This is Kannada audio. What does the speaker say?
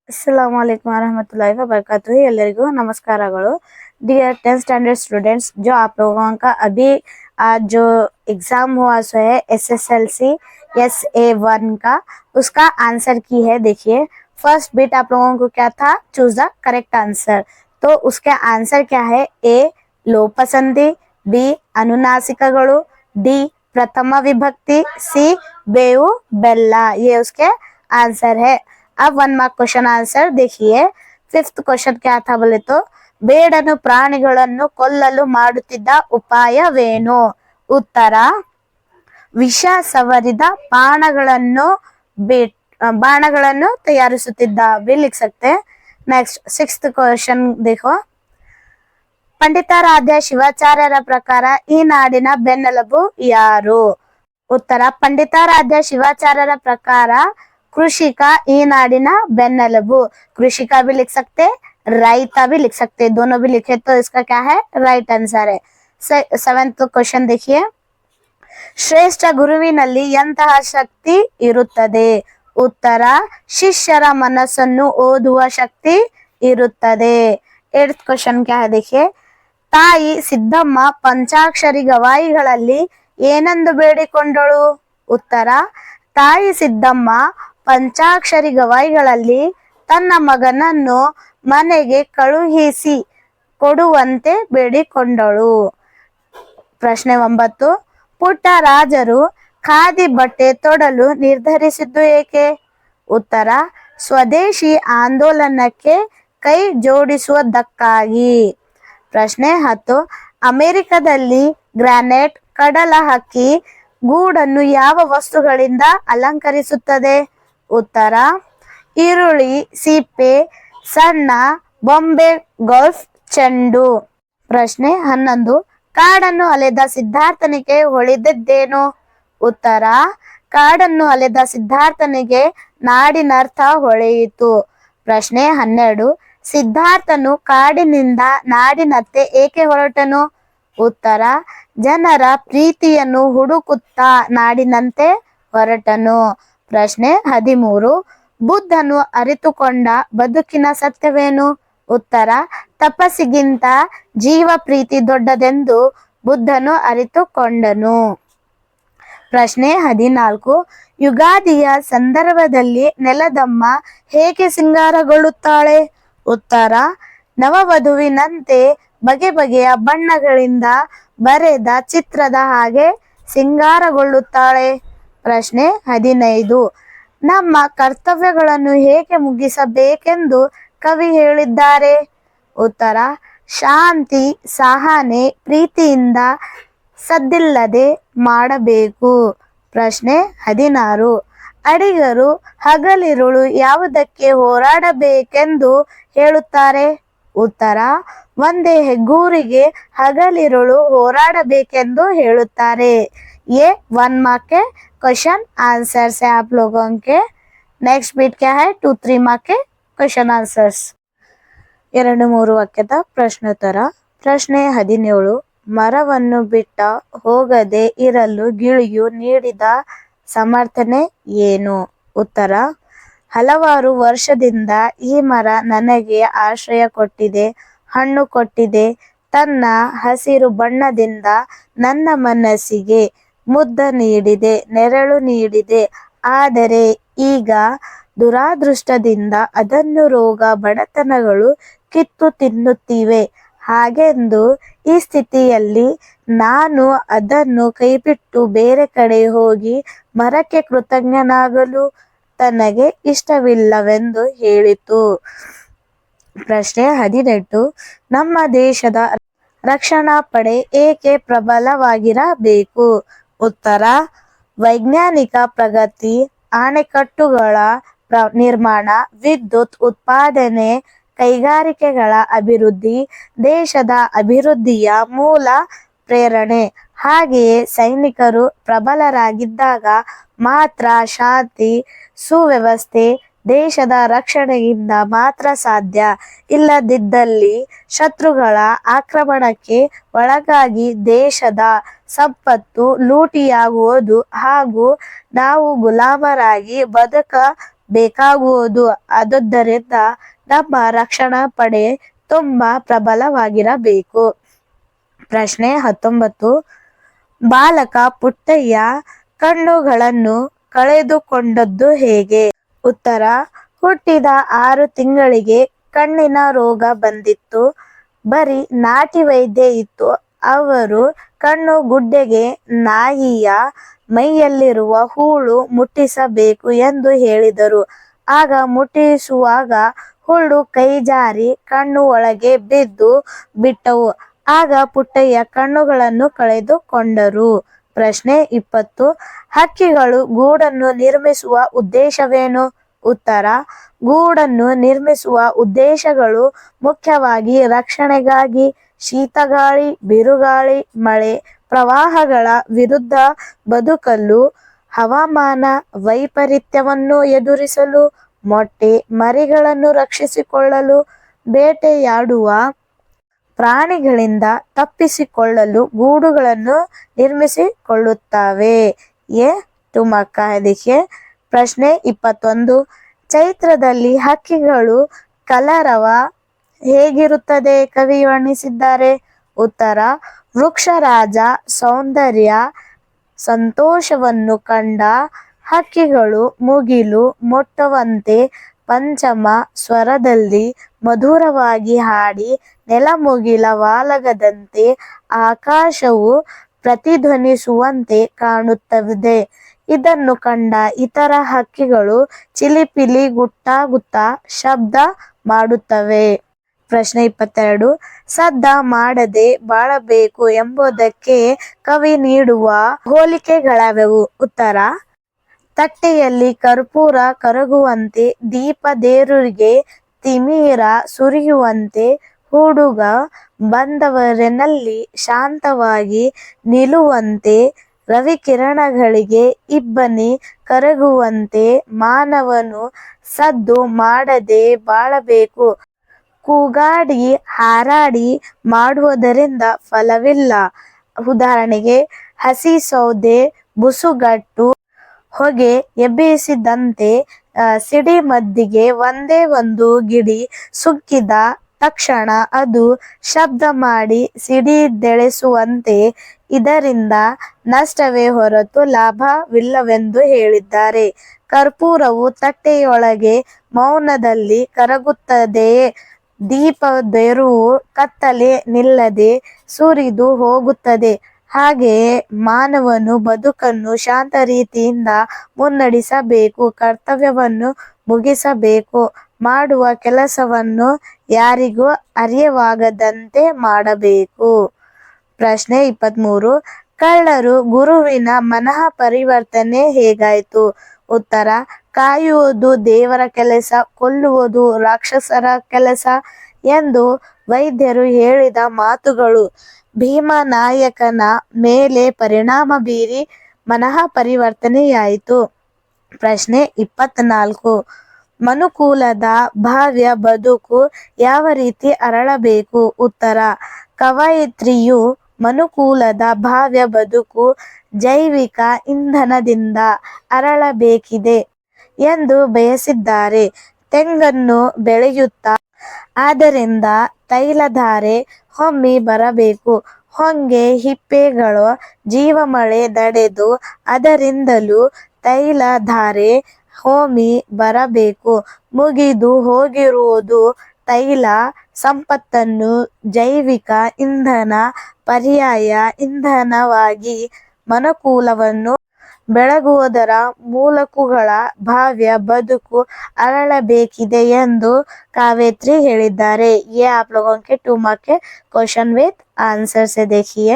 अस्सलाम वालेकुम रहमतुल्लाहि व बरकातुहू ಎಲ್ಲರಿಗೂ नमस्कारಗಳು डियर 10th स्टैंडर्ड स्टूडेंट्स। जो आप लोगों का अभी आज जो एग्जाम हुआ सो है SSLC SA1 का, उसका आंसर की है। देखिए फर्स्ट बिट आप लोगों को क्या था, चूज द करेक्ट आंसर। तो उसके आंसर क्या है, ए लोपसंधि, बी अनुनासिकಗಳು, डी प्रथम विभक्ति, सी ಬೇವು ಬೆಲ್ಲ। ये उसके आंसर है। अब 1 मार्क क्वेश्चन आंसर देखिए। फिफ्थ क्वेश्चन क्या था बोले तो, ಬೇಡನು ಪ್ರಾಣಿಗಳನ್ನು ಕೊಲ್ಲಲು ಮಾಡುತ್ತಿದ್ದ ಉಪಾಯವೇನು? उत्तर ವಿಷ ಸವರಿದ ಬಾಣಗಳನ್ನು ತಯಾರಿಸುತ್ತಿದ್ದ। भी लिख सकते। नेक्स्ट 6th क्वेश्चन देखो। ಪಂಡಿತಾರಾಧ್ಯ ಶಿವಾಚಾರ್ಯರ ಪ್ರಕಾರ ಈ ನಾಡಿನ ಬೆನ್ನೆಲುಬು ಯಾರು? उत्तर ಪಂಡಿತಾರಾಧ್ಯ ಶಿವಾಚಾರ್ಯರ ಪ್ರಕಾರ कृषिका ई नाडिना बेन्नेलुबु। कृषिका भी लिख सकते, राइता भी लिख सकते, दोनों भी लिखे तो इसका क्या है, राइट आंसर है। 7th क्वेश्चन देखिए। ಶ್ರೇಷ್ಠ ಗುರುವಿನಲ್ಲಿ ಎಂತಹ ಶಕ್ತಿ ಇರುತ್ತದೆ? ಉತ್ತರ ಶಿಷ್ಯರ ಮನಸ್ಸನ್ನು ಓದುವ ಶಕ್ತಿ ಇರುತ್ತದೆ। 8th क्वेश्चन क्या है देखिए। ತಾಯಿ ಸಿದ್ದಮ್ಮ ಪಂಚಾಕ್ಷರಿ ಗವಾಯಿಗಳಲ್ಲಿ ಏನೆಂದು ಬೇಡಿಕೊಂಡಳು? ಉತ್ತರ ತಾಯಿ ಸಿದ್ದಮ್ಮ ಪಂಚಾಕ್ಷರಿ ಗವಾಯಿಗಳಲ್ಲಿ ತನ್ನ ಮಗನನ್ನು ಮನೆಗೆ ಕಳುಹಿಸಿ ಕೊಡುವಂತೆ ಬೇಡಿಕೊಂಡಳು। ಪ್ರಶ್ನೆ 9। ಪುಟ್ಟ ರಾಜರು ಖಾದಿ ಬಟ್ಟೆ ತೊಡಲು ನಿರ್ಧರಿಸಿದ್ದು ಏಕೆ? ಉತ್ತರ ಸ್ವದೇಶಿ ಆಂದೋಲನಕ್ಕೆ ಕೈ ಜೋಡಿಸುವುದಕ್ಕಾಗಿ। ಪ್ರಶ್ನೆ 10। ಅಮೆರಿಕದಲ್ಲಿ ಗ್ರಾನೈಟ್ ಕಡಲ ಹಕ್ಕಿ ಗೂಡನ್ನು ಯಾವ ವಸ್ತುಗಳಿಂದ ಅಲಂಕರಿಸುತ್ತದೆ? ಉತ್ತರ ಈರುಳ್ಳಿ, ಸಿಪ್ಪೆ, ಸಣ್ಣ ಬೊಂಬೆ, ಗೋಲ್ಫ್ ಚೆಂಡು। ಪ್ರಶ್ನೆ 11। ಕಾಡನ್ನು ಅಲೆದ ಸಿದ್ಧಾರ್ಥನಿಗೆ ಹೊಳೆದದ್ದೇನು? ಉತ್ತರ ಕಾಡನ್ನು ಅಲೆದ ಸಿದ್ಧಾರ್ಥನಿಗೆ ನಾಡಿನರ್ಥ ಹೊಳೆಯಿತು। ಪ್ರಶ್ನೆ 12। ಸಿದ್ಧಾರ್ಥನು ಕಾಡಿನಿಂದ ನಾಡಿನತ್ತೆ ಏಕೆ ಹೊರಟನು? ಉತ್ತರ ಜನರ ಪ್ರೀತಿಯನ್ನು ಹುಡುಕುತ್ತಾ ನಾಡಿನಂತೆ ಹೊರಟನು। ಪ್ರಶ್ನೆ 13। ಬುದ್ಧನು ಅರಿತುಕೊಂಡ ಬದುಕಿನ ಸತ್ಯವೇನು? ಉತ್ತರ ತಪಸ್ಸಿಗಿಂತ ಜೀವ ಪ್ರೀತಿ ದೊಡ್ಡದೆಂದು ಬುದ್ಧನು ಅರಿತುಕೊಂಡನು। ಪ್ರಶ್ನೆ 14। ಯುಗಾದಿಯ ಸಂದರ್ಭದಲ್ಲಿ ನೆಲದಮ್ಮ ಹೇಗೆ ಸಿಂಗಾರಗೊಳ್ಳುತ್ತಾಳೆ? ಉತ್ತರ ನವವಧುವಿನಂತೆ ಬಗೆ ಬಗೆಯ ಬಣ್ಣಗಳಿಂದ ಬರೆದ ಚಿತ್ರದ ಹಾಗೆ ಸಿಂಗಾರಗೊಳ್ಳುತ್ತಾಳೆ। ಪ್ರಶ್ನೆ 15। ನಮ್ಮ ಕರ್ತವ್ಯಗಳನ್ನು ಹೇಗೆ ಮುಗಿಸಬೇಕೆಂದು ಕವಿ ಹೇಳಿದ್ದಾರೆ? ಉತ್ತರ ಶಾಂತಿ, ಸಹನೆ, ಪ್ರೀತಿಯಿಂದ ಸದ್ದಿಲ್ಲದೆ ಮಾಡಬೇಕು। ಪ್ರಶ್ನೆ 16। ಅಡಿಗರು ಹಗಲಿರುಳು ಯಾವುದಕ್ಕೆ ಹೋರಾಡಬೇಕೆಂದು ಹೇಳುತ್ತಾರೆ? ಉತ್ತರ ಒಂದೇ ಹೆಗ್ಗೂರಿಗೆ ಹಗಲಿರುಳು ಹೋರಾಡಬೇಕೆಂದು ಹೇಳುತ್ತಾರೆ। ये 1 मार्क के क्वेश्चन आंसर है आप लोगों के। नेक्स्ट बीट क्या है, 2-3 मार्क के क्वेश्चन आंसर्स। 2-3 ವಾಕ್ಯದ ಪ್ರಶ್ನೋತ್ತರ। ಪ್ರಶ್ನೆ 17। ಮರವನ್ನು ಬಿಟ್ಟ ಹೋಗದೆ ಇರಲು ಗಿಳಿಯು ನೀಡಿದ ಸಮರ್ಥನೆ ಏನು? ಉತ್ತರ ಹಲವಾರು ವರ್ಷದಿಂದ ಈ ಮರ ನನಗೆ ಆಶ್ರಯ ಕೊಟ್ಟಿದೆ, ಹಣ್ಣು ಕೊಟ್ಟಿದೆ, ತನ್ನ ಹಸಿರು ಬಣ್ಣದಿಂದ ನನ್ನ ಮನಸ್ಸಿಗೆ ಮುದ ನೀಡಿದೆ, ನೆರಳು ನೀಡಿದೆ. ಆದರೆ ಈಗ ದುರಾದೃಷ್ಟದಿಂದ ಅದನ್ನು ರೋಗ ಬಡತನಗಳು ಕಿತ್ತು ತಿನ್ನುತ್ತಿವೆ। ಹಾಗೆಂದು ಈ ಸ್ಥಿತಿಯಲ್ಲಿ ನಾನು ಅದನ್ನು ಕೈಬಿಟ್ಟು ಬೇರೆ ಕಡೆ ಹೋಗಿ ಮರಕ್ಕೆ ಕೃತಜ್ಞನಾಗಲು ತನಗೆ ಇಷ್ಟವಿಲ್ಲವೆಂದು ಹೇಳಿತು। ಪ್ರಶ್ನೆ 18। ನಮ್ಮ ದೇಶದ ರಕ್ಷಣಾ ಪಡೆ ಏಕೆ ಪ್ರಬಲವಾಗಿರಬೇಕು? ಉತ್ತರ ವೈಜ್ಞಾನಿಕ ಪ್ರಗತಿ, ಅಣೆಕಟ್ಟುಗಳ ನಿರ್ಮಾಣ, ವಿದ್ಯುತ್ ಉತ್ಪಾದನೆ, ಕೈಗಾರಿಕೆಗಳ ಅಭಿವೃದ್ಧಿ ದೇಶದ ಅಭಿವೃದ್ಧಿಯ ಮೂಲ ಪ್ರೇರಣೆ। ಹಾಗೆಯೇ ಸೈನಿಕರು ಪ್ರಬಲರಾಗಿದ್ದಾಗ ಮಾತ್ರ ಶಾಂತಿ, ಸುವ್ಯವಸ್ಥೆ ದೇಶದ ರಕ್ಷಣೆಯಿಂದ ಮಾತ್ರ ಸಾಧ್ಯ। ಇಲ್ಲದಿದ್ದಲ್ಲಿ ಶತ್ರುಗಳ ಆಕ್ರಮಣಕ್ಕೆ ಒಳಗಾಗಿ ದೇಶದ ಸಂಪತ್ತು ಲೂಟಿಯಾಗುವುದು ಹಾಗೂ ನಾವು ಗುಲಾಮರಾಗಿ ಬೇಕಾಗುವುದು. ಆದುದರಿಂದ ನಮ್ಮ ರಕ್ಷಣಾ ಪಡೆ ತುಂಬಾ ಪ್ರಬಲವಾಗಿರಬೇಕು. ಪ್ರಶ್ನೆ 19. ಬಾಲಕ ಪುಟ್ಟಯ್ಯ ಕಣ್ಣುಗಳನ್ನು ಕಳೆದುಕೊಂಡದ್ದು ಹೇಗೆ? ಉತ್ತರ: ಹುಟ್ಟಿದ 6 ತಿಂಗಳಿಗೆ ಕಣ್ಣಿನ ರೋಗ ಬಂದಿತ್ತು. ಬರೀ ನಾಟಿ ವೈದ್ಯ ಇತ್ತು. ಅವರು ಕಣ್ಣು ಗುಡ್ಡೆಗೆ ನಾಯಿಯ ಮೈಯಲ್ಲಿರುವ ಹುಳು ಮುಟ್ಟಿಸಬೇಕು ಎಂದು ಹೇಳಿದರು. ಆಗ ಮುಟ್ಟಿಸುವಾಗ ಹುಳು ಕೈ ಜಾರಿ ಕಣ್ಣು ಒಳಗೆ ಬಿದ್ದು ಬಿಟ್ಟವು. ಆಗ ಪುಟ್ಟಯ್ಯ ಕಣ್ಣುಗಳನ್ನು ಕಳೆದುಕೊಂಡರು. ಪ್ರಶ್ನೆ 20. ಹಕ್ಕಿಗಳು ಗೂಡನ್ನು ನಿರ್ಮಿಸುವ ಉದ್ದೇಶವೇನು? ಉತ್ತರ: ಗೂಡನ್ನು ನಿರ್ಮಿಸುವ ಉದ್ದೇಶಗಳು ಮುಖ್ಯವಾಗಿ ರಕ್ಷಣೆಗಾಗಿ, ಶೀತಗಾಳಿ, ಬಿರುಗಾಳಿ, ಮಳೆ, ಪ್ರವಾಹಗಳ ವಿರುದ್ಧ ಬದುಕಲು, ಹವಾಮಾನ ವೈಪರೀತ್ಯವನ್ನು ಎದುರಿಸಲು, ಮೊಟ್ಟೆ ಮರಿಗಳನ್ನು ರಕ್ಷಿಸಿಕೊಳ್ಳಲು, ಬೇಟೆಯಾಡುವ ಪ್ರಾಣಿಗಳಿಂದ ತಪ್ಪಿಸಿಕೊಳ್ಳಲು ಗೂಡುಗಳನ್ನು ನಿರ್ಮಿಸಿಕೊಳ್ಳುತ್ತವೆ. ये ತುಮಕ್ಕ देखिए. ಪ್ರಶ್ನೆ 21. ಚೈತ್ರದಲ್ಲಿ ಹಕ್ಕಿಗಳು ಕಲರವ ಹೇಗಿರುತ್ತದೆ ಕವಿ ವರ್ಣಿಸಿದ್ದಾರೆ? ಉತ್ತರ: ವೃಕ್ಷರಾಜ ಸೌಂದರ್ಯ ಸಂತೋಷವನ್ನು ಕಂಡ ಹಕ್ಕಿಗಳು ಮುಗಿಲು ಮುಟ್ಟುವಂತೆ ಪಂಚಮ ಸ್ವರದಲ್ಲಿ ಮಧುರವಾಗಿ ಹಾಡಿ ನೆಲಮುಗಿಲ ವಾಲಗದಂತೆ ಆಕಾಶವು ಪ್ರತಿಧ್ವನಿಸುವಂತೆ ಕಾಣುತ್ತದೆ. ಇದನ್ನು ಕಂಡ ಇತರ ಹಕ್ಕಿಗಳು ಚಿಲಿಪಿಲಿ ಗುಟ್ಟಾಗುತ್ತಾ ಶಬ್ದ ಮಾಡುತ್ತವೆ. ಪ್ರಶ್ನೆ 22. ಸದ್ದ ಮಾಡದೆ ಬಾಳಬೇಕು ಎಂಬುದಕ್ಕೆ ಕವಿ ನೀಡುವ ಹೋಲಿಕೆಗಳಾವುವು? ಉತ್ತರ: ತಟ್ಟೆಯಲ್ಲಿ ಕರ್ಪೂರ ಕರಗುವಂತೆ, ದೀಪದೇವರಿಗೆ ತಿಮಿರ ಸುರಿಯುವಂತೆ, ಹುಡುಗ ಬಂದವರೆನಲ್ಲಿ ಶಾಂತವಾಗಿ ನಿಲ್ಲುವಂತೆ, ರವಿಕಿರಣಗಳಿಗೆ ಇಬ್ಬನಿ ಕರಗುವಂತೆ ಮಾನವನು ಸದ್ದು ಮಾಡದೆ ಬಾಳಬೇಕು. ಕೂಗಾಡಿ ಹಾರಾಡಿ ಮಾಡುವುದರಿಂದ ಫಲವಿಲ್ಲ. ಉದಾಹರಣೆಗೆ, ಹಸಿ ಸೌದೆ ಬುಸುಗಟ್ಟು ಹೊಗೆ ಎಬ್ಬಿಸಿದಂತೆ ಸಿಡಿಮದ್ದಿಗೆ ಒಂದೇ ಒಂದು ಗಿಡಿ ಸುಕ್ಕಿದ ತಕ್ಷಣ ಅದು ಶಬ್ದ ಮಾಡಿ ಸಿಡಿದೆಳೆಸುವಂತೆ ಇದರಿಂದ ನಷ್ಟವೇ ಹೊರತು ಲಾಭವಿಲ್ಲವೆಂದು ಹೇಳಿದ್ದಾರೆ. ಕರ್ಪೂರವು ತಟ್ಟೆಯೊಳಗೆ ಮೌನದಲ್ಲಿ ಕರಗುತ್ತದೆಯೇ, ದೀಪದೆರುವು ಕತ್ತಲೆ ನಿಲ್ಲದೆ ಸುರಿದು ಹೋಗುತ್ತದೆ. ಹಾಗೆಯೇ ಮಾನವನು ಬದುಕನ್ನು ಶಾಂತ ರೀತಿಯಿಂದ ಮುನ್ನಡೆಸಬೇಕು. ಕರ್ತವ್ಯವನ್ನು ಮುಗಿಸಬೇಕು. ಮಾಡುವ ಕೆಲಸವನ್ನು ಯಾರಿಗೂ ಅರಿವಾಗದಂತೆ ಮಾಡಬೇಕು. ಪ್ರಶ್ನೆ 23. ಕಳ್ಳರು ಗುರುವಿನ ಮನಃ ಪರಿವರ್ತನೆ ಹೇಗಾಯಿತು? ಉತ್ತರ: ಕಾಯುವುದು ದೇವರ ಕೆಲಸ, ಕೊಲ್ಲುವುದು ರಾಕ್ಷಸರ ಕೆಲಸ ಎಂದು ವೈದ್ಯರು ಹೇಳಿದ ಮಾತುಗಳು ಭೀಮನಾಯಕನ ಮೇಲೆ ಪರಿಣಾಮ ಬೀರಿ ಮನಃ ಪರಿವರ್ತನೆಯಾಯಿತು. ಪ್ರಶ್ನೆ 24. ಮನುಕುಲದ ಭವ್ಯ ಬದುಕು ಯಾವ ರೀತಿ ಅರಳಬೇಕು? ಉತ್ತರ: ಕವಯಿತ್ರಿಯು ಮನುಕುಲದ ಭವ್ಯ ಬದುಕು ಜೈವಿಕ ಇಂಧನದಿಂದ ಅರಳಬೇಕಿದೆ ಎಂದು ಬಯಸಿದ್ದಾರೆ. ತೆಂಗನ್ನು ಬೆಳೆಯುತ್ತಾ ಅದರಿಂದ ತೈಲಧಾರೆ ಹೊಮ್ಮಿ ಬರಬೇಕು. ಹೊಂಗೆ ಹಿಪ್ಪೆಗಳ ಜೀವಮಳೆ ನಡೆದು ಅದರಿಂದಲೂ ತೈಲಧಾರೆ ಹೊಮ್ಮಿ ಬರಬೇಕು. ಮುಗಿದು ಹೋಗಿರುವುದು ತೈಲ ಸಂಪತ್ತನ್ನು ಜೈವಿಕ ಇಂಧನ ಪರ್ಯಾಯ ಇಂಧನವಾಗಿ ಮನುಕುಲವನ್ನು ಬೆಳಗುವುದರ ಮೂಲಕಗಳ ಭವ್ಯ ಬದುಕು ಅರಳಬೇಕಿದೆ ಎಂದು ಕವಯಿತ್ರಿ ಹೇಳಿದ್ದಾರೆ. ये आप लोगों के 2 मार्क के क्वेश्चन विथ आंसर से देखिए.